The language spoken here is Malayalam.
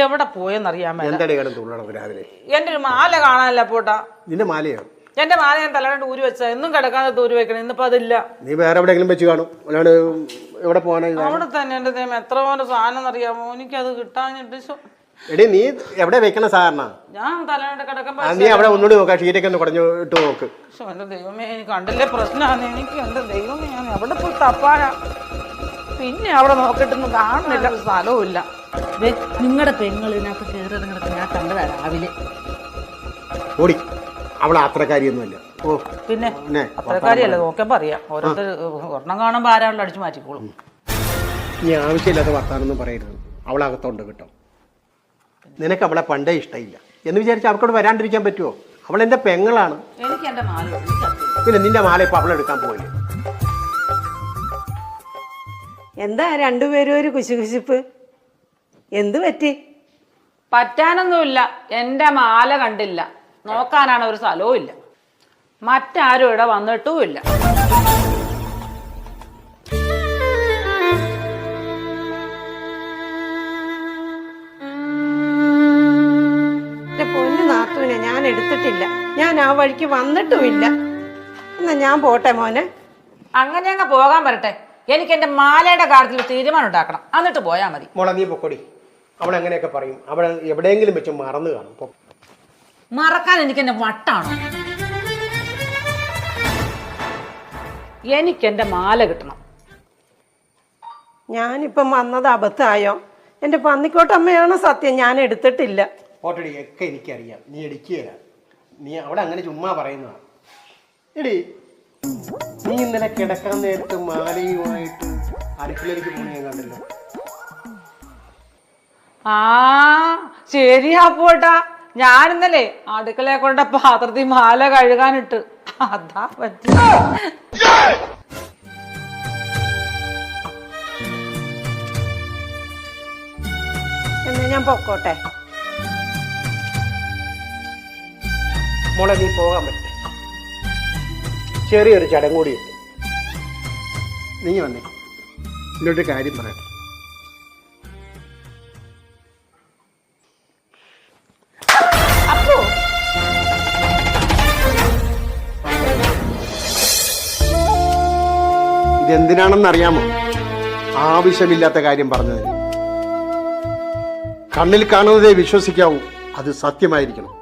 എവിടെ പോയെന്നറിയാൻ എന്താടി കിടന്ന് രാവിലെ? എന്റെ ഒരു മാല കാണാനല്ല പോട്ടാ. നിന്റെ മാലയോ? എന്റെ മാല ഞാൻ തലകൊണ്ട് ഊരി വെച്ച എന്നും കിടക്കാതെ ഊരി വെക്കണം. ഇന്നിപ്പോ അതില്ല. നീ വേറെ എവിടെയെങ്കിലും വെച്ച് കാണും. അല്ലാണ്ട് എവിടെ പോകാനാ? അവിടെ തന്നെ എന്റെ ദൈവം എത്ര പോലെ സാധനം അറിയാമോ, എനിക്കത് കിട്ടാഞ്ഞിട്ട്. എടി നീ എവിടെ വെക്കണ സാധാരണ? ഞാൻ തലകൊണ്ട് കിടക്കുമ്പോ നീ അവിടെ ഒന്നുകൂടി നോക്കാം, ഷീറ്റൊക്കെ ഒന്ന് കുടഞ്ഞു ഇട്ട് നോക്ക്. എന്റെ ദൈവമേ, എനിക്ക് കണ്ടില്ലേ പ്രശ്നമാണ് എനിക്ക്. എന്റെ ദൈവമേ, ഞാൻ എവിടെ പോയി തപ്പാനാ? പിന്നെ അവിടെ നോക്കിട്ടൊന്നും കാണുന്നില്ല, സ്ഥലവും ഇല്ല. നിങ്ങളുടെ പെങ്ങൾ ഇതിനകത്ത് കയറി കിടക്കുന്ന ഞാൻ കണ്ടതാ രാവിലെ. ഓടി, അവൾ അത്രക്കാരിയൊന്നുമല്ല. ഓ പിന്നെ അത്രക്കാരിയല്ല, നോക്കാൻ പറയാം. ഓരോരുത്തർ ഒരെണ്ണം കാണുമ്പോൾ ആരാളും അടിച്ചു മാറ്റിക്കോളും. നീ ആവശ്യമില്ലാത്ത വർത്താനൊന്നും പറയരുത്. അവളകത്തുണ്ട് കേട്ടോ. നിനക്ക് അവളെ പണ്ടേ ഇഷ്ടമില്ല എന്ന് വിചാരിച്ച് അവൾക്കോട് വരാണ്ടിരിക്കാൻ പറ്റുമോ? അവൾ എൻ്റെ പെങ്ങളാണ്. എനിക്ക് എൻ്റെ മാല. പിന്നെ നിന്റെ മാല ഇപ്പൊ അവളെടുക്കാൻ പോയില്ലേ? എന്താ രണ്ടുപേരും ഒരു കുശുകുശിപ്പ്? എന്ത് പറ്റി? പറ്റാനൊന്നുമില്ല. എൻ്റെ മാല കണ്ടില്ല, നോക്കാനാണ് ഒരു സ്ഥലവും ഇല്ല. മറ്റാരും ഇവിടെ വന്നിട്ടുമില്ല. പൊന്നു നാത്തൂനെ ഞാൻ എടുത്തിട്ടില്ല, ഞാൻ ആ വഴിക്ക് വന്നിട്ടുമില്ല. എന്നാ ഞാൻ പോട്ടെ മോനെ. അങ്ങനെ അങ്ങ് പോകാൻ വരട്ടെ. എനിക്ക് എൻ്റെ മാലയുടെ കാര്യത്തിൽ തീരുമാനം ഉണ്ടാക്കണം, എന്നിട്ട് പോയാൽ മതി. മോളെ നീ പൊക്കോടി. അവൾ എങ്ങനെയൊക്കെ പറയും, അവൾ എവിടെയെങ്കിലും വെച്ച് മറന്നു കാണും. മറക്കാൻ എനിക്ക് എൻ്റെ വട്ടാണോ? എനിക്ക് എൻ്റെ മാല കിട്ടണം. ഞാനിപ്പം വന്നത് അബദ്ധമായോ? എൻ്റെ പന്നിക്കോട്ടമ്മയാണ് സത്യം, ഞാൻ എടുത്തിട്ടില്ല. ഓട്ടടി ഒക്കെ എനിക്കറിയാം, നീ എടുക്കുകയില്ല. നീ അവിടെ അങ്ങനെ ചുമ്മാ പറയുന്നതാണ്. എടി, നീ ഇന്നലെ കിടക്കാൻ നേരത്ത് മാലയുമായിട്ട് അടുക്കളയിലേക്ക് പോണ ഞാൻ കണ്ടല്ലോ. ആ ശരിയാ പോട്ടാ, ഞാനിന്നലെ അടുക്കളയെ കൊണ്ട പാത്രത്തിൽ മാല കഴുകാനിട്ട്, അതാ പറ്റി. എന്നാ ഞാൻ പൊക്കോട്ടെ. മോളെ നീ പോകാൻ പറ്റേ? ചെറിയൊരു ചടങ്ങ് കൂടിയുണ്ട്. നീ വന്നേ, എന്നോട്ടൊരു കാര്യം പറയട്ടെ. ഇതെന്തിനാണെന്ന് അറിയാമോ? ആവശ്യമില്ലാത്ത കാര്യം പറഞ്ഞതിന്. കണ്ണിൽ കാണുന്നതേ വിശ്വസിക്കാവൂ, അത് സത്യമായിരിക്കണം.